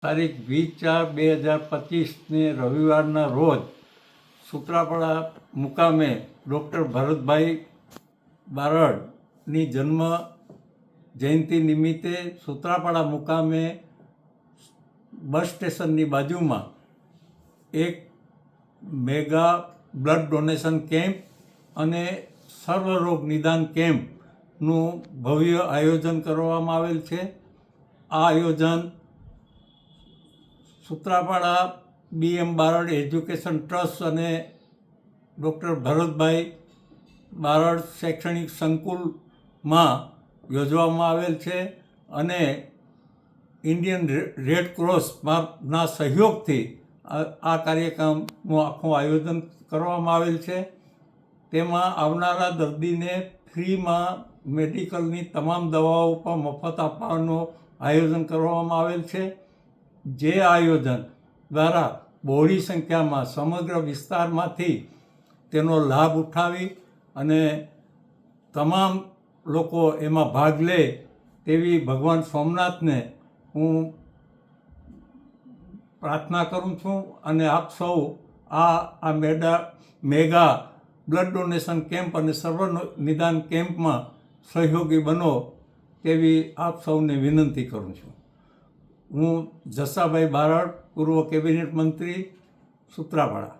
તારીખ 20/4/2025ને રવિવારના રોજ સૂત્રાપાડા મુકામે ડૉક્ટર ભરતભાઈ બારડની જન્મ જયંતિ નિમિત્તે સૂત્રાપાડા મુકામે બસ સ્ટેશનની બાજુમાં એક મેગા બ્લડ ડોનેશન કેમ્પ અને સર્વરોગ નિદાન કેમ્પનું ભવ્ય આયોજન કરવામાં આવેલ છે. આ આયોજન Sutrapada BM Barad education trust અને ડૉક્ટર ભરતભાઈ બારડ શૈક્ષણિક સંકુલમાં યોજવામાં આવેલ છે અને ઇન્ડિયન રેડ ક્રોસના સહયોગથી આ કાર્યક્રમનું આખું આયોજન કરવામાં આવેલ છે. તેમાં આવનારા દર્દીને ફ્રીમાં મેડિકલની તમામ દવાઓ પણ મફત આપવાનું આયોજન કરવામાં આવેલ છે. જે આયોજન દ્વારા બહોળી સંખ્યામાં સમગ્ર વિસ્તારમાંથી તેનો લાભ ઉઠાવી અને તમામ લોકો એમાં ભાગ લે તેવી ભગવાન સોમનાથને હું પ્રાર્થના કરું છું અને આપ સૌ આ મેગા બ્લડ ડોનેશન કેમ્પ અને સર્વ નિદાન કેમ્પમાં સહયોગી બનો તેવી આપ સૌને વિનંતી કરું છું. હું જસાભાઈ બારડ, પૂર્વ કેબિનેટ મંત્રી, સૂત્રાપાડા.